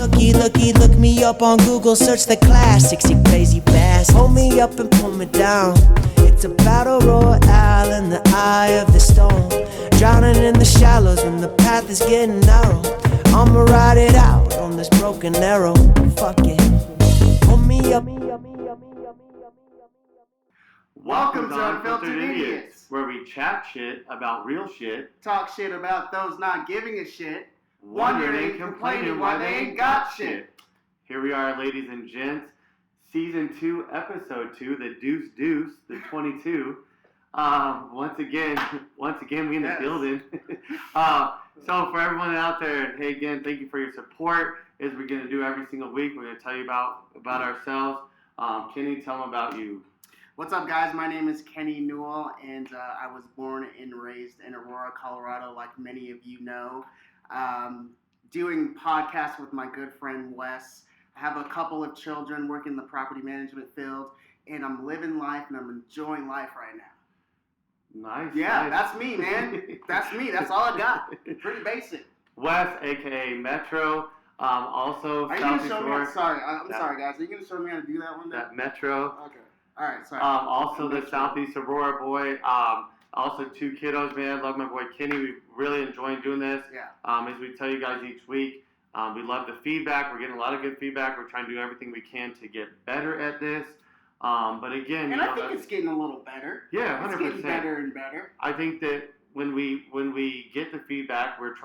Look me up on Google, search the classics, you crazy bastard. Hold me up and pull me down. It's a battle royale in the eye of the storm. Drowning in the shallows when the path is getting narrow. I'ma ride it out on this broken arrow. Fuck it. Hold me up. Welcome to Unfiltered Idiots, where we chat shit about real shit, talk shit about those not giving a shit, wondering and complaining why they ain't got shit. Here we are, ladies and gents, Season 2, Episode 2, the Deuce, the 22. Once again, we in the building. So for everyone out there, hey again, thank you for your support. As we're going to do every single week, we're going to tell you about ourselves. Kenny, tell them about you. What's up, guys? My name is Kenny Newell, and I was born and raised in Aurora, Colorado, like many of you know. Doing podcasts with my good friend Wes. I have a couple of children, work in the property management field, and I'm living life and I'm enjoying life right now. Nice. Yeah, nice. That's me, man. That's me. That's all I got. Pretty basic. Wes, aka Metro. Also, are you gonna show me? I'm sorry, guys. Are you gonna show me how to do that one? That Metro. Okay. All right. Sorry. Also the Southeast Aurora boy. Also 2 kiddos, man. Love my boy Kenny. We really enjoy doing this. Yeah. As we tell you guys each week, we love the feedback. We're getting a lot of good feedback. We're trying to do everything we can to get better at this. But again, and I think it's getting a little better. Yeah, 100%. It's getting better and better. I think that when we get the feedback, we're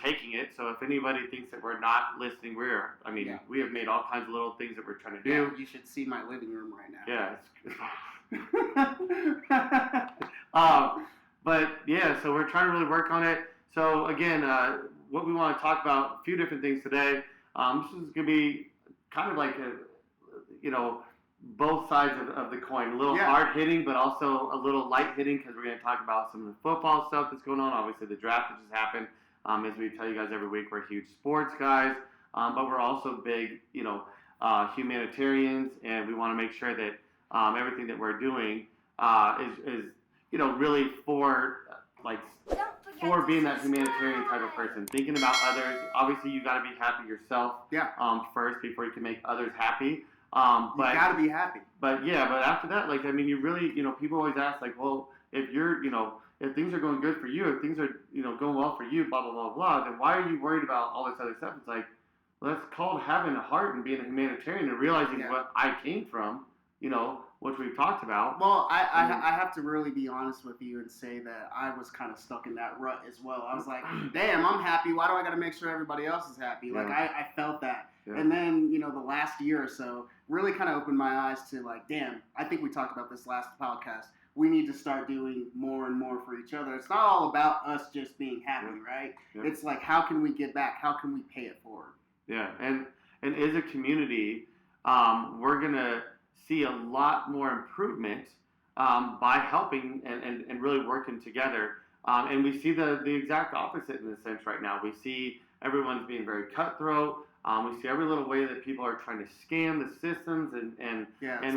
taking it. So if anybody thinks that we're not listening, we have made all kinds of little things that we're trying to do. Yeah, you should see my living room right now. Yeah. But yeah, so we're trying to really work on it. So again, what we want to talk about, a few different things today. This is going to be kind of like both sides of the coin. A little hard hitting, but also a little light hitting, because we're going to talk about some of the football stuff that's going on. Obviously, the draft that just happened. As we tell you guys every week, we're huge sports guys, but we're also big, humanitarians, and we want to make sure that everything that we're doing is really for being that humanitarian type of person, thinking about others. Obviously, you got to be happy yourself first before you can make others happy. You got to be happy. But after that, you really, people always ask, well, if you're, if things are going good for you, if things are, going well for you, blah, blah, blah, blah, then why are you worried about all this other stuff? It's like, well, that's called having a heart and being a humanitarian and realizing what I came from, which we've talked about. Well, I have to really be honest with you and say that I was kind of stuck in that rut as well. I was like, damn, I'm happy. Why do I got to make sure everybody else is happy? Like, I felt that. Yeah. And then, the last year or so really kind of opened my eyes to damn, I think we talked about this last podcast. We need to start doing more and more for each other. It's not all about us just being happy, right? Yeah. It's like, how can we give back? How can we pay it forward? Yeah, and as a community, we're going to see a lot more improvement by helping and really working together. And we see the exact opposite in a sense right now. We see everyone's being very cutthroat. We see every little way that people are trying to scam the systems, and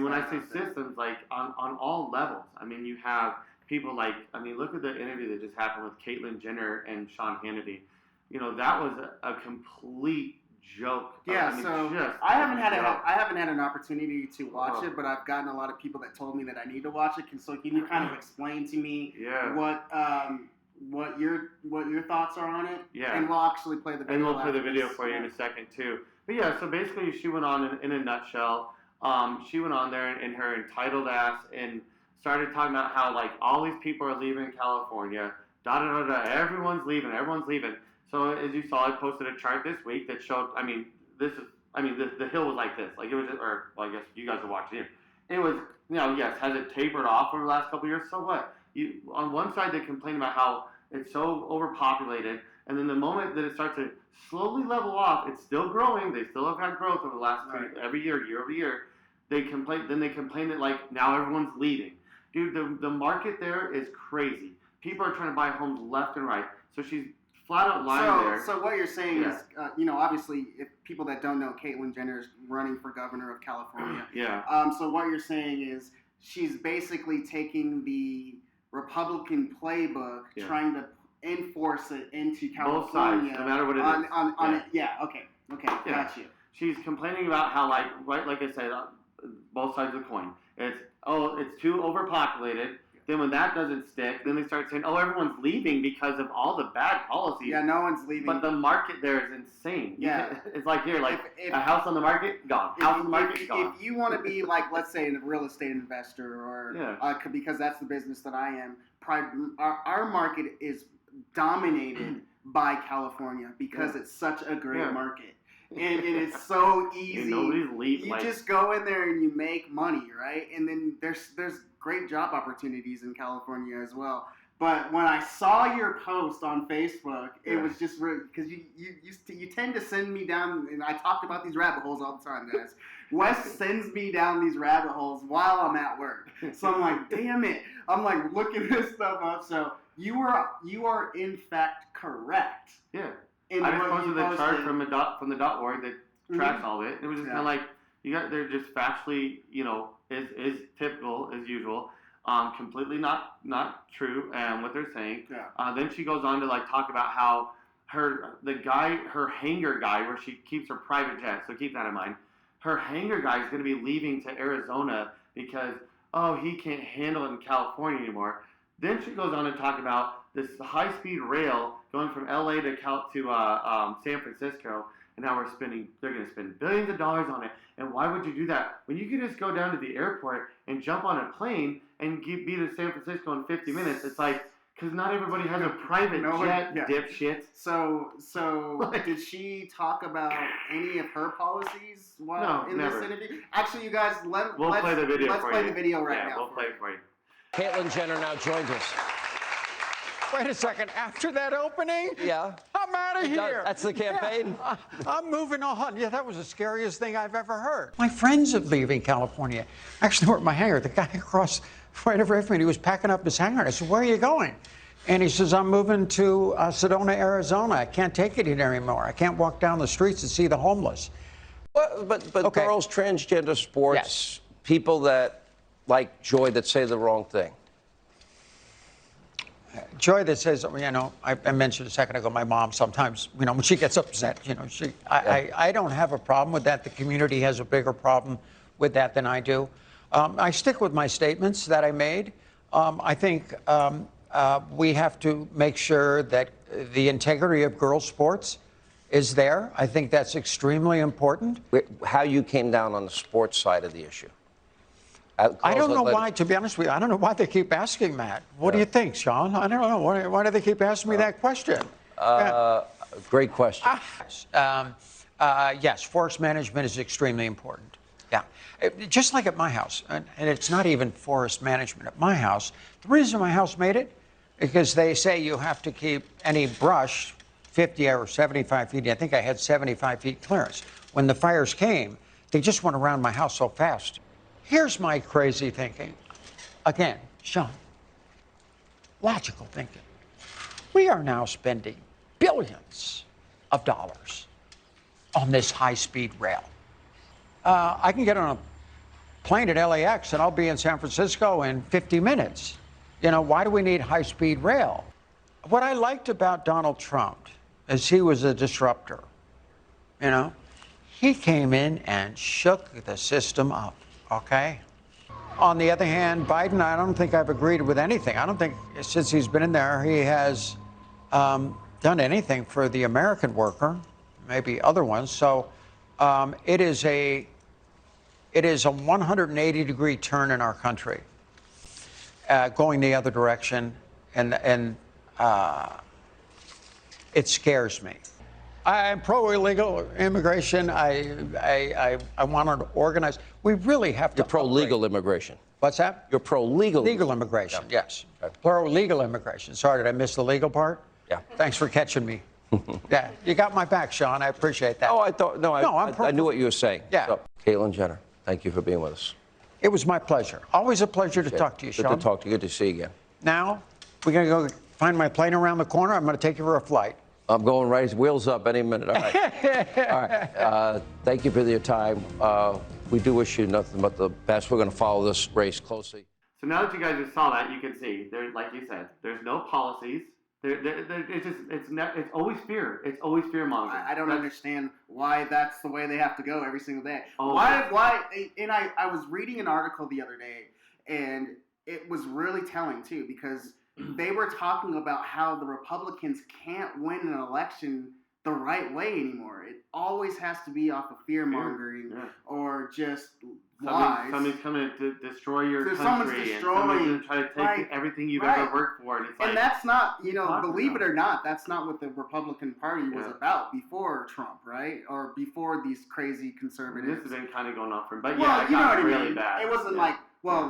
when I say systems, on all levels. You have people look at the interview that just happened with Caitlyn Jenner and Sean Hannity. That was a complete joke. Yeah, I haven't had an opportunity to watch it, but I've gotten a lot of people that told me that I need to watch it. So can you kind of explain to me what your thoughts are on it? Yeah. And we'll actually play the video. And we'll play the video for you in a second too. But yeah, so basically she went on in a nutshell. She went on there in her entitled ass and started talking about how all these people are leaving California. Everyone's leaving. So as you saw, I posted a chart this week that showed. The hill was like this. I guess you guys are watching it. It was, has it tapered off over the last couple of years? So what? On one side, they complain about how it's so overpopulated, and then the moment that it starts to slowly level off, it's still growing. They still have had growth over the last every year over year. They complain that now everyone's leaving. Dude, the market there is crazy. People are trying to buy homes left and right. So she's flat out lying there. So what you're saying is, obviously, if people that don't know, Caitlyn Jenner is running for governor of California. Yeah. So what you're saying is she's basically taking the Republican playbook, trying to enforce it into California. Both sides, no matter what it is. Yeah, okay. Okay, got you. She's complaining about how, like I said, both sides of the coin. It's too overpopulated. Then when that doesn't stick, then they start saying, oh, everyone's leaving because of all the bad policies. Yeah, no one's leaving. But the market there is insane. Yeah. It's like here, like a house on the market, gone. House on the market, gone. If you want to be like, let's say, a real estate investor, or because that's the business that I am, our market is dominated by California because it's such a great market. And it is so easy. You just go in there and you make money, right? And then there's great job opportunities in California as well. But when I saw your post on Facebook, it was just because you tend to send me down, and I talked about these rabbit holes all the time, guys. Wes sends me down these rabbit holes while I'm at work. So I'm like, damn it. I'm like looking this stuff up. So you are in fact correct. Yeah. I just posted the chart from the .org that tracks all of it. It was just kind of like they're just factually, is typical as usual, completely not true, and what they're saying. Yeah. Then she goes on to like talk about how her hangar guy, where she keeps her private jet. So keep that in mind. Her hangar guy is going to be leaving to Arizona because he can't handle it in California anymore. Then she goes on to talk about this high-speed rail going from LA to San Francisco, and now they're going to spend billions of dollars on it. And why would you do that when you could just go down to the airport and jump on a plane and be to San Francisco in 50 minutes? It's like, because not everybody has a private jet, dipshit. So did she talk about any of her policies in this interview? Actually, you guys, let's play the video. Let's play the video right now. Yeah, we'll play it for you. Caitlyn Jenner now joins us. Wait a second. After that opening? Yeah. I'm out of here. That's the campaign? Yeah. I'm moving on. Yeah, that was the scariest thing I've ever heard. My friends are leaving California. Actually, we're at my hangar. The guy across right over from me, he was packing up his hangar. I said, where are you going? And he says, I'm moving to Sedona, Arizona. I can't take it here anymore. I can't walk down the streets and see the homeless. Well, but girls, transgender sports, people that like Joy that say the wrong thing. Joy that says, I mentioned a second ago, my mom sometimes, when she gets upset, I don't have a problem with that. The community has a bigger problem with that than I do. I stick with my statements that I made. I think we have to make sure that the integrity of girls' sports is there. I think that's extremely important. How you came down on the sports side of the issue? I don't know why, to be honest with you, I don't know why they keep asking that. What do you think, Sean? I don't know. Why do they keep asking me that question? Great question. Yes, forest management is extremely important. Yeah. Just like at my house, and it's not even forest management at my house. The reason my house made it, because they say you have to keep any brush 50 or 75 feet. I think I had 75 feet clearance. When the fires came, they just went around my house so fast. Here's my crazy thinking. Again, Sean, logical thinking. We are now spending billions of dollars on this high-speed rail. I can get on a plane at LAX and I'll be in San Francisco in 50 minutes. Why do we need high-speed rail? What I liked about Donald Trump is he was a disruptor. He came in and shook the system up. Okay. On the other hand, Biden, I don't think I've agreed with anything. I don't think since he's been in there, he has done anything for the American worker, maybe other ones. So it is a 180-degree turn in our country, going the other direction, and it scares me. I'm pro-illegal immigration. I want to organize. We really have to. You're pro-legal immigration. What's that? You're pro-legal. Legal immigration, yes. Okay. Pro-legal immigration. Sorry, did I miss the legal part? Yeah. Thanks for catching me. Yeah, you got my back, Sean. I appreciate that. Oh, I knew what you were saying. Yeah. So, Caitlyn Jenner, thank you for being with us. It was my pleasure. Always a pleasure to talk to you, Sean. Good to talk to you. Good to see you again. Now, we're going to go find my plane around the corner. I'm going to take you for a flight. I'm going right, wheels up any minute. All right. All right. Thank you for your time. We do wish you nothing but the best. We're going to follow this race closely. So now that you guys just saw that, you can see, like you said, there's no policies It's always fear. It's always fear mongering. I don't understand why that's the way they have to go every single day. Oh, Why? And I was reading an article the other day, and it was really telling too, because they were talking about how the Republicans can't win an election the right way anymore. It always has to be off of fear mongering or just lies. Somebody's coming to destroy your country. Someone's Somebody's going to try to take everything you've ever worked for. And, it's like, that's not, believe it or not, that's not what the Republican Party was about before Trump, right? Or before these crazy conservatives. This has been kind of going on for him. But well, it got really bad. It wasn't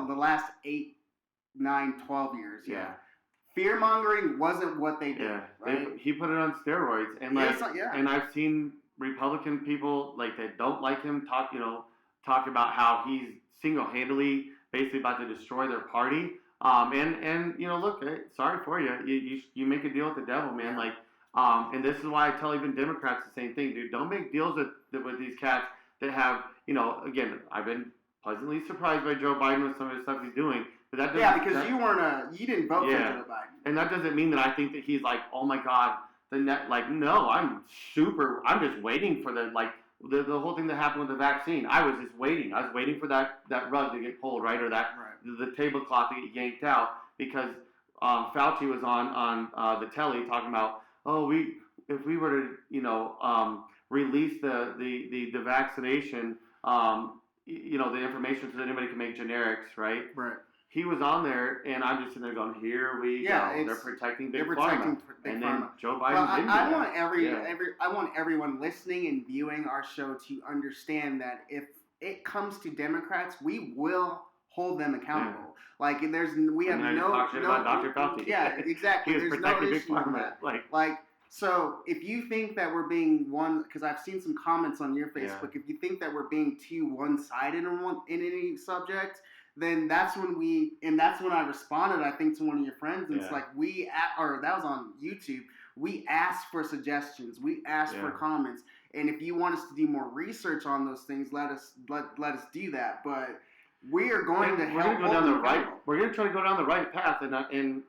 the last 8, 9, 12 years. Yeah. Fear mongering wasn't what they did. Right? He put it on steroids, and and I've seen Republican people that don't like him talk about how he's single-handedly basically about to destroy their party. And look, sorry for you. You make a deal with the devil, man. And this is why I tell even Democrats the same thing, dude. Don't make deals with these cats that have, again, I've been pleasantly surprised by Joe Biden with some of the stuff he's doing. But that because you didn't vote for Joe Biden. And that doesn't mean that I think that he's oh my God, no, I'm just waiting for the whole thing that happened with the vaccine. I was just waiting. I was waiting for that rug to get pulled, right? Or the tablecloth to get yanked out, because Fauci was on the telly talking about, if we were to, release the vaccination, the information so that anybody can make generics, right? Right. He was on there, and I'm just sitting there going, "Here we go." They're protecting big pharma. And then Joe Biden didn't do that. I want everyone listening and viewing our show to understand that if it comes to Democrats, we will hold them accountable. We have talk shit about Dr. Fauci. Yeah, exactly. There's no issue with that. So if you think that we're being because I've seen some comments on your Facebook, if you think that we're being too one-sided in any subject, then that's when I responded, I think, to one of your friends, and it's that was on YouTube. We asked for suggestions, we asked for comments, and if you want us to do more research on those things, let us do that. But we are going to help. We're going to try to go down the right path, and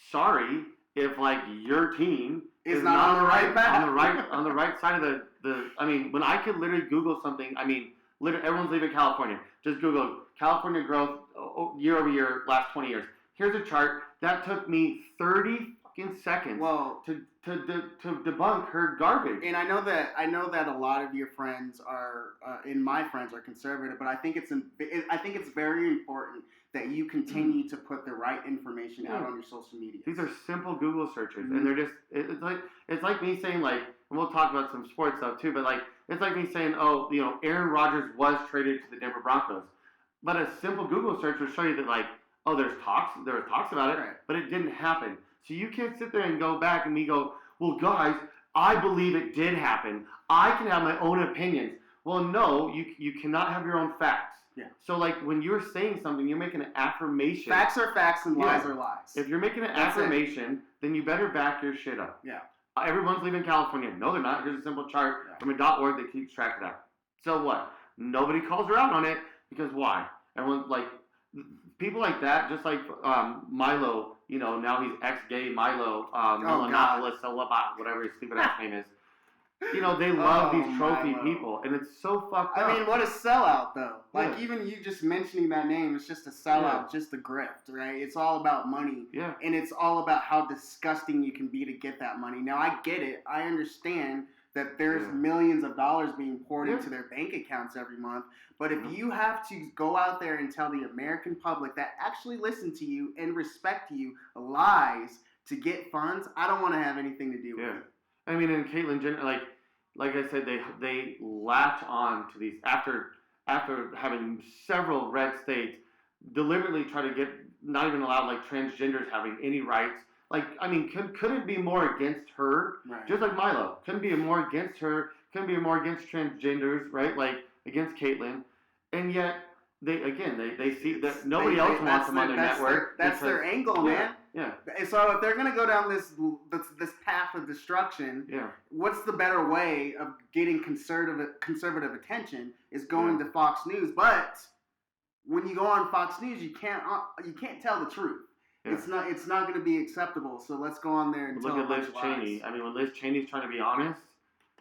sorry if your team is not on the right path, on the right side of the. I mean, when I could literally Google something, literally everyone's leaving California. Just Google California growth year over year, last 20 years. Here's a chart that took me 30 fucking seconds to debunk her garbage. And I know that a lot of your friends are, and my friends are conservative, but I think it's very important that you continue to put the right information out on your social media. These are simple Google searches, and they're just it's like me saying and we'll talk about some sports stuff too, but it's like me saying, Aaron Rodgers was traded to the Denver Broncos. But a simple Google search will show you that there were talks about it, but it didn't happen. So you can't sit there and go back and me go, well, guys, I believe it did happen. I can have my own opinions. Well, no, you cannot have your own facts. Yeah. So when you're saying something, you're making an affirmation. Facts are facts and lies are lies. If you're making an affirmation, then you better back your shit up. Yeah. Everyone's leaving California. No, they're not. Here's a simple chart from a .org that keeps track of that. So what? Nobody calls her out on it, because why? Everyone, people like that, just like Milo, now he's ex-gay Milo, Milanopolis, whatever his stupid ass name is. They love these trophy people, and it's so fucked up. I mean, what a sellout, though. Even you just mentioning that name, it's just a sellout, just a grift, right? It's all about money. Yeah. And it's all about how disgusting you can be to get that money. Now, I get it. I understand that there's millions of dollars being poured into their bank accounts every month. But if you have to go out there and tell the American public that actually listen to you and respect you lies to get funds, I don't want to have anything to do with it. I mean, and Caitlyn Jenner, like I said, they latch on to these after having several red states deliberately try to get not even allowed transgenders having any rights. Could it be more against her? Right. Just like Milo, couldn't be more against her. Couldn't be more against transgenders, right? Against Caitlyn, and yet they see that nobody else wants them on their network. That's their angle, man. Yeah. So if they're gonna go down this path of destruction, what's the better way of getting conservative attention is going to Fox News. But when you go on Fox News, you can't tell the truth. It's not going to be acceptable. So let's go on there and look tell at Liz a bunch of Cheney. lies. I mean, when Liz Cheney's trying to be honest,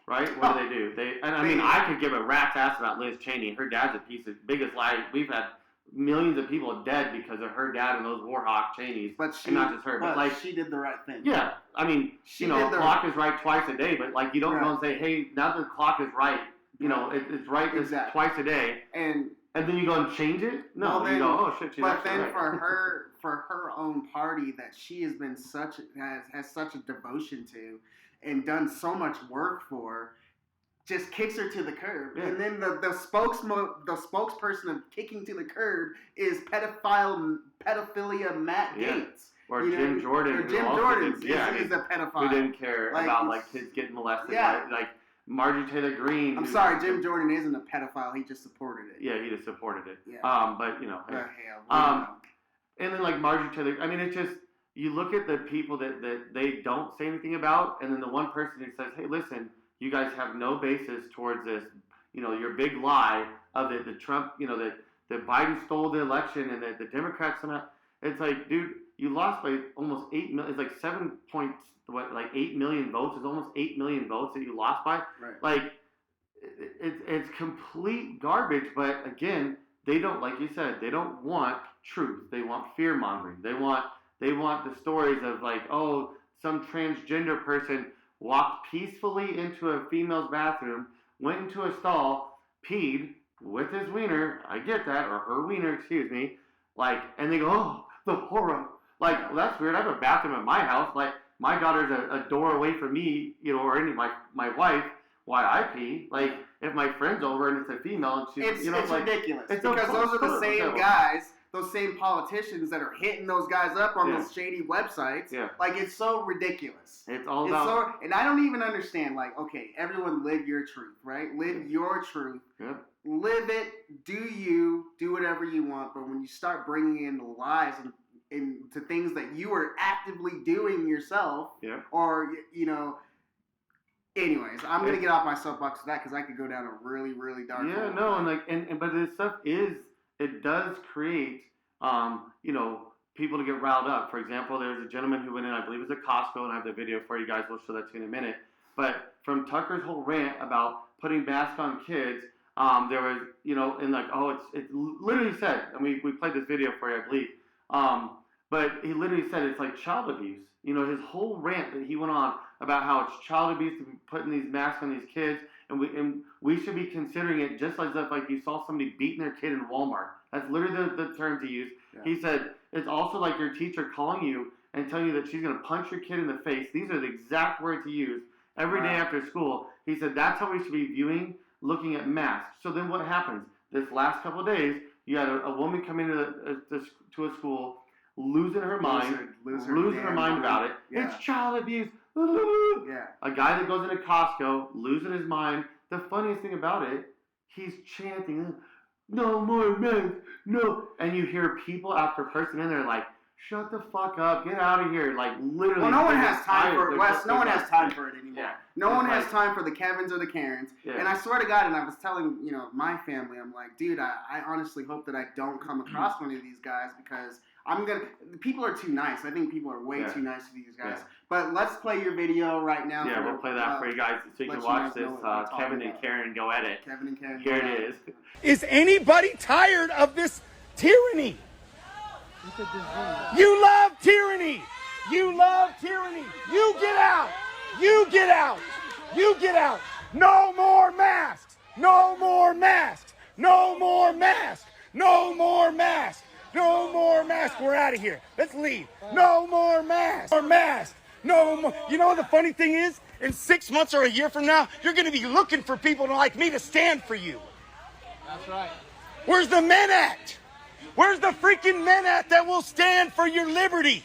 right? What do? I mean, I could give a rat's ass about Liz Cheney. Her dad's a piece of biggest lie. We've had millions of people dead because of her dad and those Warhawk Cheneys, and not just her, but like she did the right thing. Yeah, I mean, the clock is right twice a day, but like you don't go and say, hey, now the clock is right. It's right twice a day, and then you go and change it. No, you go, oh shit, she's actually right. for her own party that she has been has such a devotion to, and done so much work for. Just kicks her to the curb, and then the spokesperson of kicking to the curb is pedophilia Matt Gaetz, or Jim Jordan. Or Jim Jordan is a pedophile. Who didn't care about kids getting molested. Yeah. Like Marjorie Taylor Greene. I'm sorry, Jim Jordan isn't a pedophile. He just supported it. Yeah, he just supported it. Yeah. But and then like Marjorie Taylor. I mean, it's just you look at the people that they don't say anything about, and then the one person who says, hey, listen. You guys have no basis towards this, your big lie of the Trump, that Biden stole the election and that the Democrats somehow. It's like, dude, you lost by almost 8 million. It's like 8 million votes. It's almost 8 million votes that you lost by. Right. Like, it's complete garbage. But again, they don't, like you said, they don't want truth. They want fear mongering. They want the stories of like, oh, some transgender person walked peacefully into a female's bathroom, went into a stall, peed with his wiener, I get that, or her wiener, excuse me, like, and they go, oh, the horror. Like, well, that's weird. I have a bathroom at my house. Like, my daughter's a door away from me, or any my wife, why I pee. Like, if my friend's over and it's a female and she's, it's like, ridiculous. It's because those are the same guys, those same politicians that are hitting those guys up on those shady websites. Yeah. Like, it's so ridiculous. It's all about... and I don't even understand, like, okay, everyone live your truth, right? Live your truth. Yeah. Live it. Do whatever you want. But when you start bringing in the lies and into things that you are actively doing yourself, or, anyways, I'm going to get off my soapbox for that because I could go down a really, really dark hole. Yeah, no, but this stuff it does create, people to get riled up. For example, there's a gentleman who went in, I believe it was at Costco, and I have the video for you guys. We'll show that to you in a minute. But from Tucker's whole rant about putting masks on kids, there was, and like, oh, it literally said, and we played this video for you, I believe, but he literally said it's like child abuse. His whole rant that he went on about how it's child abuse to be putting these masks on these kids, and we should be considering it just as if like you saw somebody beating their kid in Walmart. That's literally the terms he used. Yeah. He said it's also like your teacher calling you and telling you that she's going to punch your kid in the face. These are the exact words he used every day after school. He said that's how we should be looking at masks. So then what happens? This last couple of days, you had a woman come into to a school, losing her mind, losing her mind about it. Yeah. It's child abuse. Yeah. A guy that goes into Costco, losing his mind. The funniest thing about it, he's chanting, no more masks, no. And you hear people after person in there like, shut the fuck up, get out of here. Like, literally. Well, no one has time for it, Wes. No one has time for it anymore. Yeah. No one has time for the Kevins or the Karens. Yeah. And I swear to God, and I was telling, my family, I'm like, dude, I honestly hope that I don't come across one of these guys because people are too nice. I think people are way too nice to these guys. Yeah. But let's play your video right now. Yeah, we'll play that for you guys so you can watch this Kevin and Karen go at it. Kevin and Karen. Here it is. Is anybody tired of this tyranny? You love tyranny. You love tyranny. You get out. You get out. You get out. No more masks. No more masks. No more masks. No more masks. No more masks. We're out of here. Let's leave. No more masks. More masks. No more. You know what the funny thing is? In 6 months or a year from now, you're going to be looking for people like me to stand for you. That's right. Where's the men at? Where's the freaking men at that will stand for your liberty?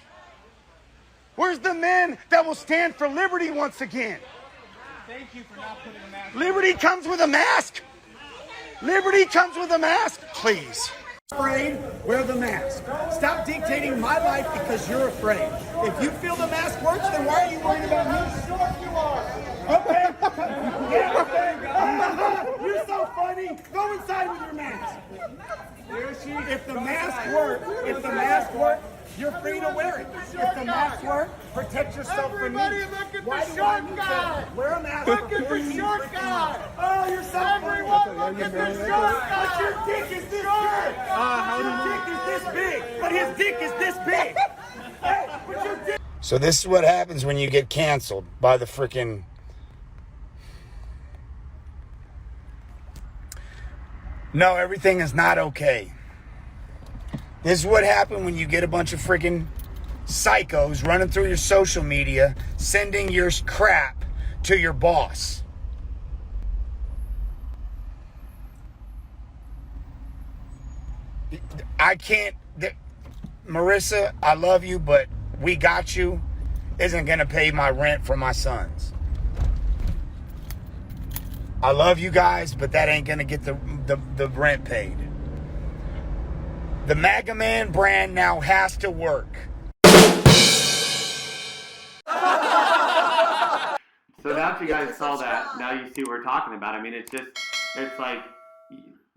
Where's the men that will stand for liberty once again? Thank you for not putting a mask on. Liberty comes with a mask. Liberty comes with a mask. Please. Afraid, wear the mask. Stop dictating my life because you're afraid. If you feel the mask works, then why are you worried about me? Okay. Yeah, okay. You're so funny. Go inside with your mask. If the mask works, You're free to wear it. If the masks work, protect yourself from me. Everybody looking Why for do I short need guy. to wear a mask? Looking for short guy. Oh, you're so Everyone looking for short guy. But your dick is this big. Your dick is this big. But his dick is this big. Hey, but your dick. So this is what happens when you get canceled by the freaking... No, everything is not okay. This is what happened when you get a bunch of freaking psychos running through your social media, sending your crap to your boss. I can't... Marissa, I love you, but we got you isn't going to pay my rent for my sons. I love you guys, but that ain't going to get the rent paid. The MAGA Man brand now has to work. So now that you guys saw that, now you see what we're talking about. I mean, it's like,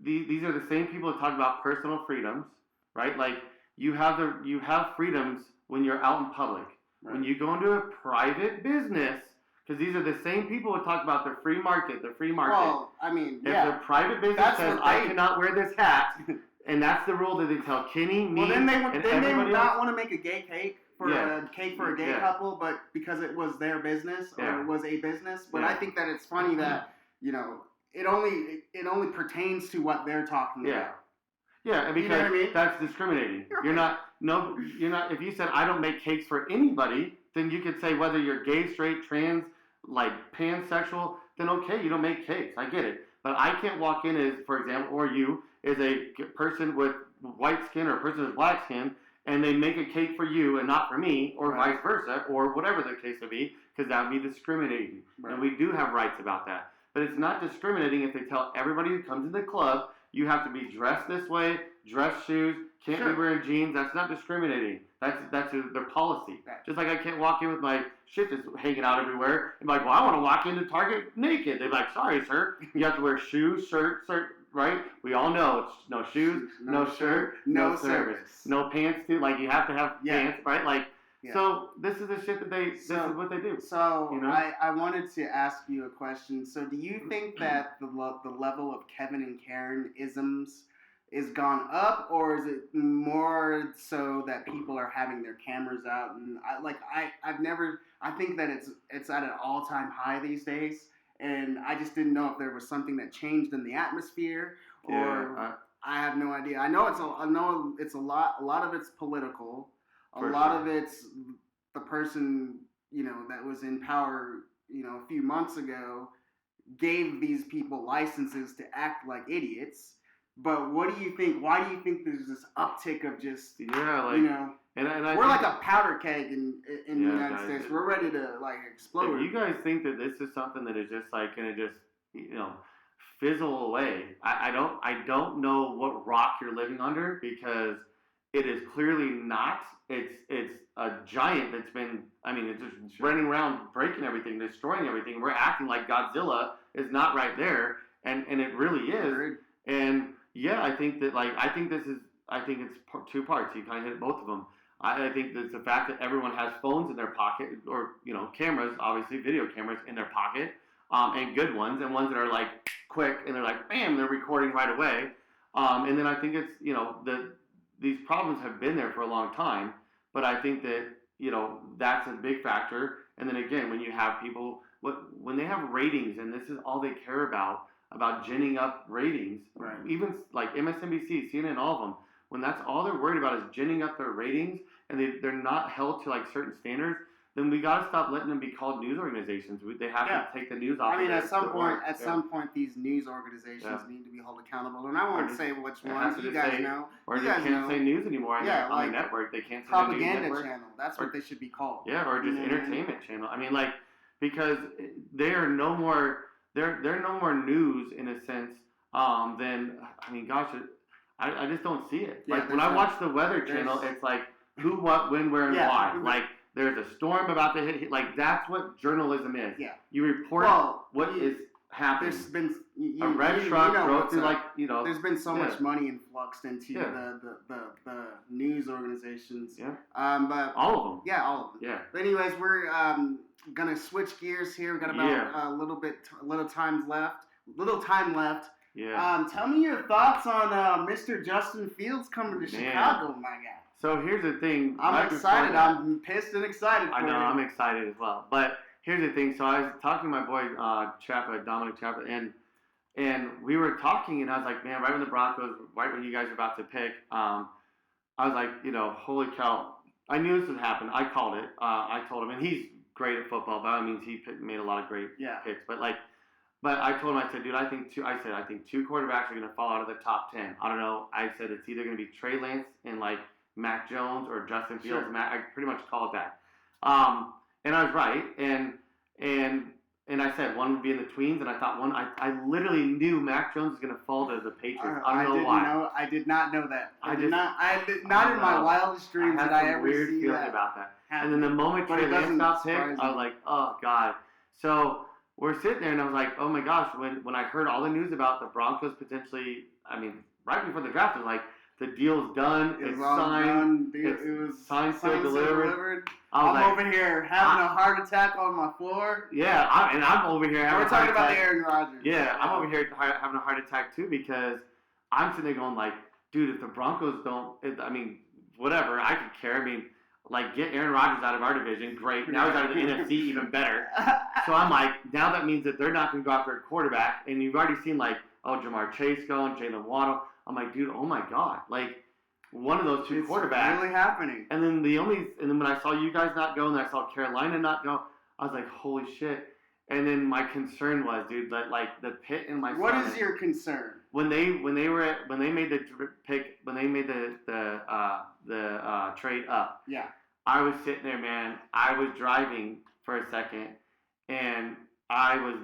these are the same people that talk about personal freedoms, right? Like, you have freedoms when you're out in public. Right. When you go into a private business, because these are the same people who talk about the free market. Well, I mean, if the private business says, I cannot wear this hat, and that's the rule that they tell Kenny, me, well, then they would not else. want to make a gay cake for a gay couple, but because it was their business or it was a business. But I think that it's funny that, you know, it only pertains to what they're talking about. Yeah, and because you know what I mean? That's discriminating. You're not. If you said I don't make cakes for anybody, then you could say whether you're gay, straight, trans, like pansexual, then okay, you don't make cakes. I get it, but I can't walk in as, for example, or you as a person with white skin or a person with black skin, and they make a cake for you and not for me, or vice versa, or whatever the case may be, because that would be discriminating. Right. And we do have rights about that. But it's not discriminating if they tell everybody who comes to the club, you have to be dressed this way, dress shoes, can't be wearing jeans. That's not discriminating. That's their policy. Right. Just like I can't walk in with my shit just hanging out everywhere and be like, well, I want to walk into Target naked. They're like, sorry, sir. You have to wear shoes, shirt, right? We all know it's no shoes, no shirt, no service. No pants, too. Like, you have to have pants, right? Like, so this is the shit that this is what they do. So, you know? I wanted to ask you a question. So, do you think that the level of Kevin and Karen isms is gone up, or is it more so that people are having their cameras out? And I think that it's at an all-time high these days, and I just didn't know if there was something that changed in the atmosphere, or I have no idea. I know it's a lot of it's political. A lot of it's the person, you know, that was in power, you know, a few months ago gave these people licenses to act like idiots. But what do you think? Why do you think there's this uptick of just, you know, and we're like a powder keg in the United States. We're ready to, like, explode. If you guys think that this is something that is just, like, going to just, you know, fizzle away, I don't know what rock you're living under, because it is clearly not. It's a giant that's been, I mean, it's just running around, breaking everything, destroying everything. We're acting like Godzilla is not right there, and it really is. And yeah, I think that, like, I think it's two parts. You kind of hit both of them. I think that it's the fact that everyone has phones in their pocket, or, you know, cameras, obviously video cameras in their pocket, and good ones, and ones that are, like, quick, and they're like, bam, they're recording right away. And then I think it's, you know, these problems have been there for a long time, but I think that, you know, that's a big factor. And then again, when you have people, when they have ratings, and this is all they care about ginning up ratings, even like MSNBC, CNN, all of them, when that's all they're worried about is ginning up their ratings, and they're not held to, like, certain standards, then we got to stop letting them be called news organizations. They have to take the news off. I mean, at some point, these news organizations need to be held accountable. And I won't say which ones. You guys know. Or they can't say news anymore on the network. They can't say propaganda news network. channel. That's what they should be called. Yeah, or just entertainment channel. I mean, like, because they are no more. They're no more news in a sense than, I mean, gosh, I just don't see it. Like, when I watch the Weather Channel, it's like who, what, when, where, and why. Like, there's a storm about to hit. Like, that's what journalism is. Yeah. You report what is happening. a red truck drove through There's been so much money influxed into Yeah. the news organizations. Yeah. But all of them. yeah, all of them. Yeah. But anyways, we're gonna switch gears here. We got about a little time left. Yeah. Tell me your thoughts on Mr. Justin Fields coming to Chicago, my guy. So here's the thing. I'm excited. I'm pissed and excited. I know. I'm excited as well. But here's the thing. So I was talking to my boy Dominic Chapa, and we were talking, and I was like, man, right when the Broncos, right when you guys were about to pick, I was like, holy cow. I knew this would happen. I called it. I told him, and he's great at football. By all means, he made a lot of great picks. But I told him, I said, dude, I think two quarterbacks are going to fall out of the top 10. I don't know. I said it's either going to be Trey Lance and Mac Jones or Justin Fields. Sure. I pretty much called that. And I was right. And I said one would be in the tweens, and I thought one. I literally knew Mac Jones was going to fall to the Patriots. I don't know why. I did not know that. I did not in my wildest dreams did I ever weird see feeling that about that. happen. And then the moment But Trey it Lance doesn't got picked, surprise I was me. like, oh god. So we're sitting there, and I was like, oh my gosh. When I heard all the news about the Broncos potentially, right before the draft, I was like, the deal's done. It It's was all signed. done. It was signed, sealed, delivered. I'm over here having a heart attack on my floor. Yeah, I'm over here having We're a heart talking about attack. Aaron Rodgers. Yeah, I'm over here having a heart attack too because I'm sitting there going dude, if the Broncos don't, whatever, I could care. Get Aaron Rodgers out of our division, great. Now he's out of the NFC, even better. So I'm like, now that means that they're not going to go after a quarterback, and you've already seen Jamar Chase going, Jalen Waddle. I'm like, dude, oh my god, one of those two quarterbacks. It's really happening. And then when I saw you guys not go, and I saw Carolina not go, I was like, holy shit. And then my concern was, dude, that the pit in my What stomach. is your concern? When they made the pick, when they made the trade up, Yeah. I was sitting there, man. I was driving for a second, and I was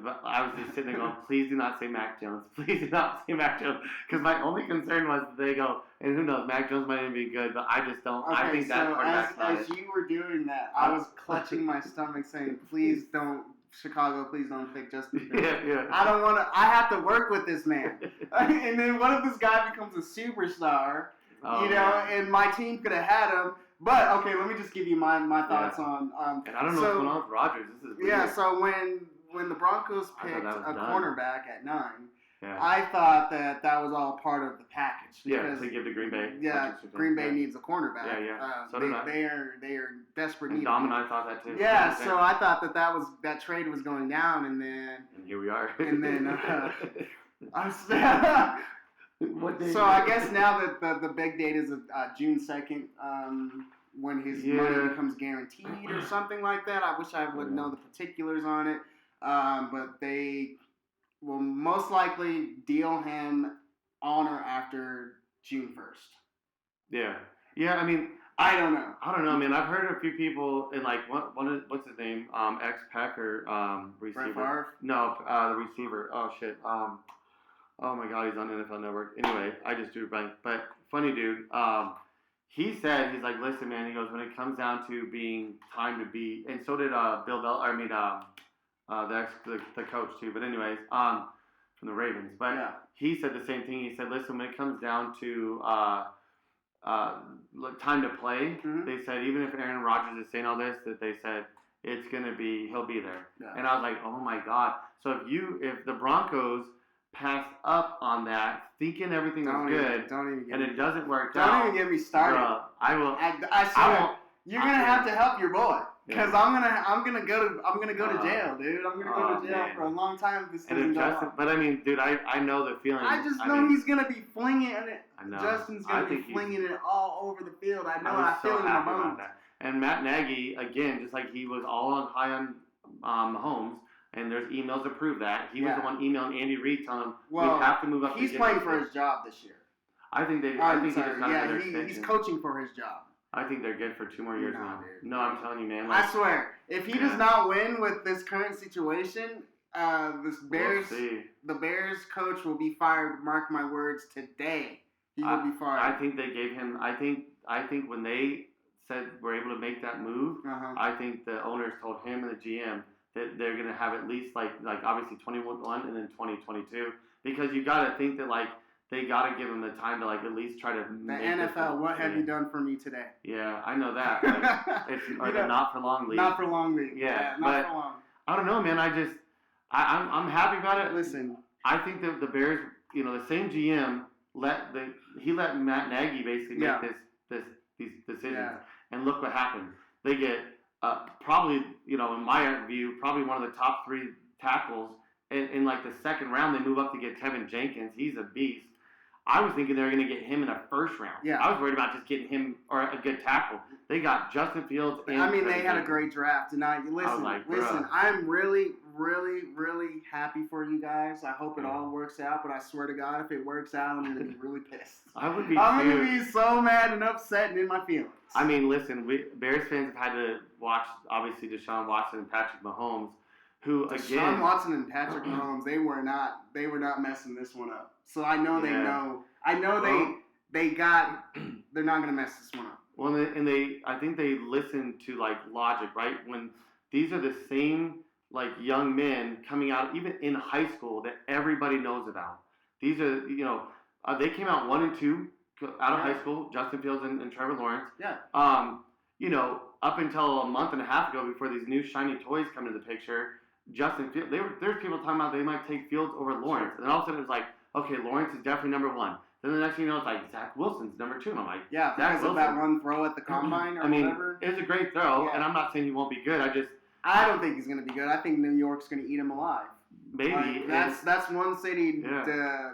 just sitting there going, please do not say Mac Jones. Please do not say Mac Jones. Because my only concern was that they go, and who knows, Mac Jones might even be good, but I just don't. Okay, I think that quarterback's not as it. you were doing that, I was clutching my stomach saying, please don't, Chicago, please don't pick Justin Fields. Yeah. I don't want to, I have to work with this man. And then what if this guy becomes a superstar, and my team could have had him. But, okay, let me just give you my thoughts on. And I don't know what's going on with Rodgers. This is weird. Yeah, so when the Broncos picked a cornerback at 9, yeah. I thought that was all part of the package. Yeah, to give to Green Bay. Yeah, Green Bay needs a cornerback. Yeah. So did I. They are desperate need. Dom and I thought that too. Yeah, so I thought that trade was going down, and here we are. And then So I guess now that the big date is June 2nd, when his money becomes guaranteed or something like that. I wish I would know the particulars on it. But they will most likely deal him on or after June 1st. Yeah. I don't know. I don't know, man. I've heard a few people in what's his name? Ex-Packer receiver. Brett Favre? No, the receiver. Oh shit. Oh my god, he's on NFL Network. Anyway, I just drew a blank. But funny dude. He said, he's like, listen, man. He goes, when it comes down to being time to be, and so did Bill Bell. The coach too. But anyways, from the Ravens. But he said the same thing. He said, listen, when it comes down to time to play, they said even if Aaron Rodgers is saying all this, that they said it's gonna be he'll be there. Yeah. And I was like, oh my god. So if the Broncos pass up on that, thinking everything was good, and it doesn't work out. Don't even get me started. I will. I swear, you're gonna have to help your boy. Because I'm gonna go to jail, dude. I'm gonna go to jail for a long time if this doesn't go on. But dude, I know the feeling. I just know he's gonna be flinging it. I know. Justin's gonna be flinging it all over the field. I know. I feel it in my bones. And Matt Nagy, again, just like he was all on high on Mahomes, and there's emails to prove that. He was the one emailing Andy Reid telling him we have to move up. He's playing for his job this year. I think he's coaching for his job. I think they're good for 2 more years now. Dude. No, I'm telling you, man. I swear, if he does not win with this current situation, the Bears coach will be fired. Mark my words, today he will be fired. I think they gave him. I think when they said we're able to make that move, I think the owners told him and the GM that they're gonna have at least like obviously 21 and then 2022 because you gotta think that like they gotta give them the time to like at least try to. The NFL, what have you done for me today? Yeah, I know that. Like, it's the not for long league. Not for long league. Yeah, not for long. I don't know, man. I'm happy about it. Listen, I think that the Bears, the same GM let Matt Nagy basically make these decisions, and look what happened. They get probably, in my view, probably one of the top 3 tackles in like the second round. They move up to get Tevin Jenkins. He's a beast. I was thinking they were going to get him in the first round. Yeah. I was worried about just getting him or a good tackle. They got Justin Fields. And they had a great draft. And listen, I'm really, really, really happy for you guys. I hope it all works out. But I swear to God, if it works out, I'm going to be really pissed. I would be. I'm going to be so mad and upset and in my feelings. I mean, listen, Bears fans have had to watch obviously Deshaun Watson and Patrick Mahomes, who again. Deshaun Watson and Patrick Mahomes, they were not messing this one up. So I know they know. I know they're not going to mess this one up. Well, I think they listen to like logic, right? When these are the same like young men coming out, even in high school, that everybody knows about. These are, they came out 1 and 2 out of high school, Justin Fields and Trevor Lawrence. Yeah. Up until a month and a half ago, before these new shiny toys come into the picture, Justin Fields, there's people talking about they might take Fields over Lawrence, and all of a sudden it was like, okay, Lawrence is definitely number 1. Then the next thing you know, it's like Zach Wilson's number 2, and I'm like, yeah, because of that one throw at the combine or whatever. It was a great throw, and I'm not saying he won't be good. I don't think he's going to be good. I think New York's going to eat him alive. Maybe that's one city. Yeah.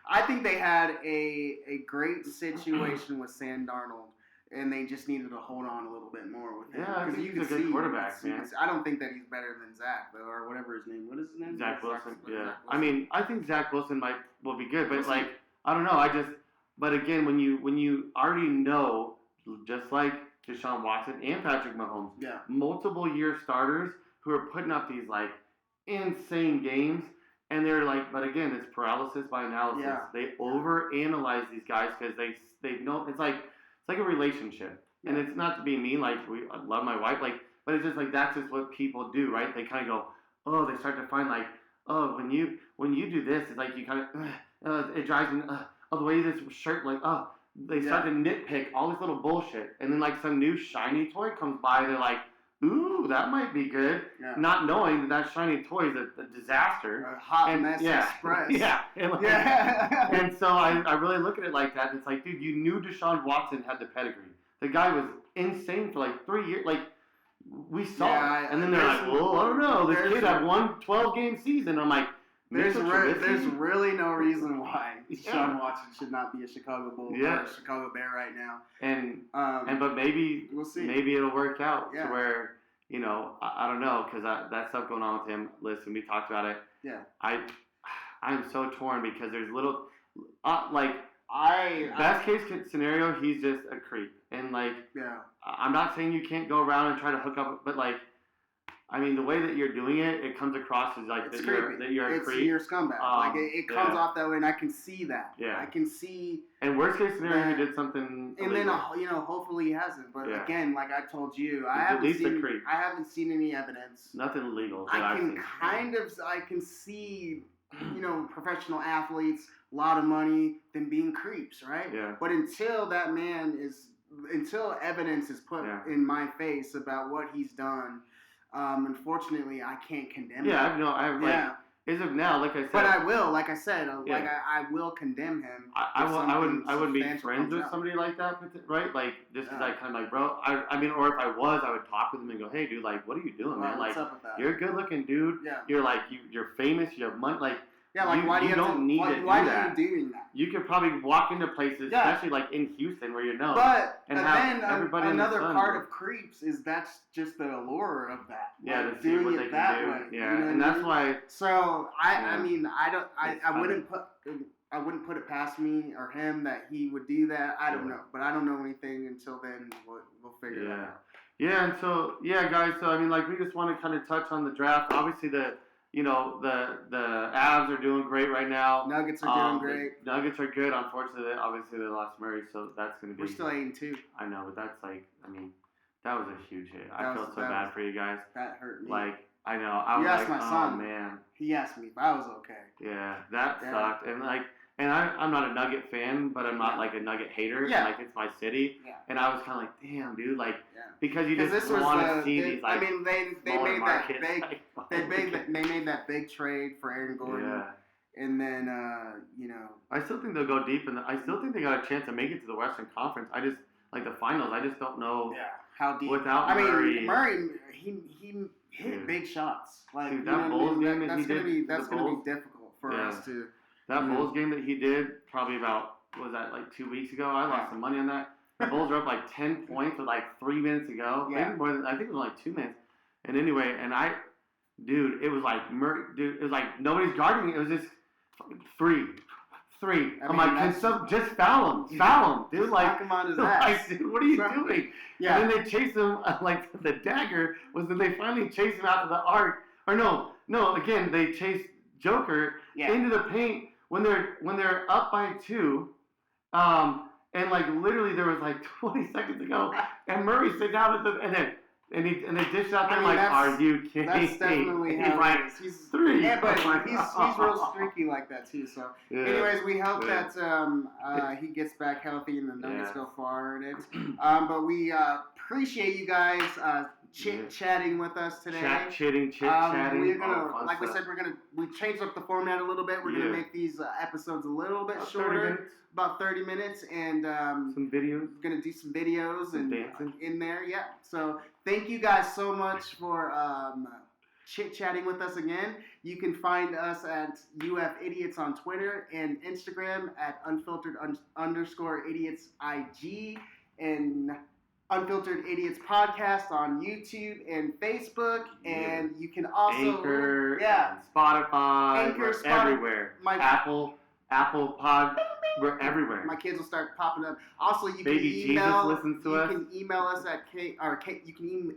I think they had a great situation with Sam Darnold, and they just needed to hold on a little bit more with him. Yeah, because he's a good quarterback, man. I don't think that he's better than Zach, though, or whatever his name. What is his name? Zach Wilson. Zach Yeah. Wilson. I mean, I think Zach Wilson will be good, but like, I don't know. But again, when you already know, just like Deshaun Watson and Patrick Mahomes, multiple year starters who are putting up these like insane games, and they're like, but again, it's paralysis by analysis. Yeah. They overanalyze these guys because they know it's like a relationship, and it's not to be mean. Like I love my wife, like, but it's just like that's just what people do, right? They kind of go, oh, they start to find like, oh, when you do this, it's like you kind of it drives me. Oh, the way this shirt, like, oh, they start to nitpick all this little bullshit, and then like some new shiny toy comes by, they're like, ooh, that might be good, not knowing that shiny toy is a disaster. A hot mess express. Yeah. And so I really look at it like that. It's like, dude, you knew Deshaun Watson had the pedigree. The guy was insane for like 3 years. Like, we saw it. And then they're like, well, I don't know. This kid had one 12-game season. I'm like, there's really no reason why Deshaun Watson should not be a Chicago Bull or a Chicago Bear right now. But maybe we'll see. Maybe it'll work out to where, I don't know, because that stuff going on with him. Listen, we talked about it. Yeah. I'm so torn because there's little best case scenario, he's just a creep, and like I'm not saying you can't go around and try to hook up, but like. I mean, the way that you're doing it, it comes across as like that you're a creep. You're a scumbag. It comes off that way, and I can see that. Yeah. I can see. And worst case scenario, he did something. And illegal. then hopefully he hasn't. But again, like I told you, I haven't seen any evidence. Nothing illegal. I can see, professional athletes, a lot of money, them being creeps, right? Yeah. But until evidence is put in my face about what he's done. Unfortunately, I can't condemn him. As of now, like I said. But I will, like I said, I will condemn him. I wouldn't be friends with somebody like that, right? Like, just because I kind of like, bro, I mean, or if I was, I would talk with him and go, hey, dude, like, what are you doing, man? Like, you're a good looking dude. Yeah. You're like, you're famous, you have money, like. Yeah, like why do you need to do that? Are you doing that? You could probably walk into places, especially like in Houston, where you know. But and then everybody another part of creeps is that's just the allure of that. Yeah, like, to see what they can do. Way, Yeah, and that's why. So I mean, I wouldn't put it past me or him that he would do that. I don't know, but I don't know anything until then. We'll figure that out. Yeah, and so guys. So I mean, like, we just want to kind of touch on the draft. Obviously, the Avs are doing great right now. Nuggets are doing great. The Nuggets are good. Unfortunately, obviously they lost Murray, so that's going to be. We're still 8-2. I know, but that's like, I mean, that was a huge hit. I felt so bad for you guys. That hurt me. Like, I know. I was You asked like, my oh son. man. He asked me if I was okay. Yeah, that Yeah. sucked. And I'm not a Nugget fan, but I'm not like a Nugget hater. Yeah. Like it's my city. Yeah. And I was kind of like, damn, dude, like Yeah. because you Because just this was want to see the- these like I mean, they smaller made markets, that big. like, They made that big trade for Aaron Gordon, Yeah. and then you know. I still think they'll go deep, and I still think they got a chance to make it to the Western Conference. I just like the finals. I just don't know How deep? without I Murray. mean, Murray, he hit Dude. big shots. Like Dude, you that know what I Bulls mean? game that That's he gonna did be to that's the gonna Bulls. be difficult for Yeah. us to. That Yeah. Bulls game that he did probably about was that like 2 weeks ago. I lost some money on that. The Bulls were up like 10 points with like 3 minutes to go. Yeah. Maybe more than, I think it was like 2 minutes. And anyway, dude, it was like it was like nobody's guarding it. It was just three. I'm like, just foul him, dude. Like, knock him on his like, ass. dude, what are you doing? Yeah. And then they chase him. Like the dagger was that they finally chased him out to the arc. Or no. Again, they chased Joker into the paint when they're up by 2. And like literally there was like 20 seconds to go, and Murray sitting down at the and they dished out there. I mean, like, are you kidding? That's definitely he's how like, it is. He's 3. Yeah, but I'm like, he's real streaky like that too. So, Yeah. anyways, we hope Yeah. that he gets back healthy and the Nuggets Yeah. go far in it. But we appreciate you guys chit-chatting with us today. Chit-chatting. We're all gonna, fun like we stuff. said, we changed up the format a little bit. We're gonna Yeah. make these episodes a little bit About 30 shorter, minutes. about 30 minutes, and Some videos. we're gonna do some videos Some and dancing. in there. Yeah. So thank you guys so much for chit-chatting with us again. You can find us at UF Idiots on Twitter and Instagram at Unfiltered _Idiots IG and Unfiltered Idiots Podcast on YouTube and Facebook. And you can also Anchor, and Spotify, Anchor, we're Spotify, everywhere. Apple Pod, we're everywhere. My kids will start popping up. Also, you Baby can email. Jesus listens to us. You can email us at you can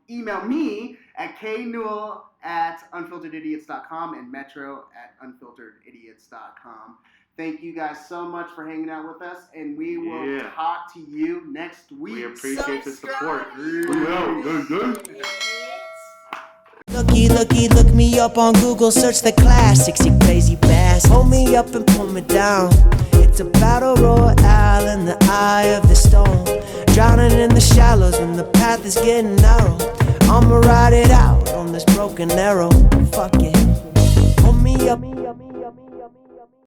email me at knewell@unfilteredidiots.com and metro@unfilteredidiots.com. Thank you guys so much for hanging out with us, and we will talk to you next week. We appreciate the support. Look me up on Google, search the classics, you crazy bass. Hold me up and pull me down. It's a battle royale in the eye of the storm. Drowning in the shallows when the path is getting narrow. I'ma ride it out on this broken arrow. Fuck it. Hold me up.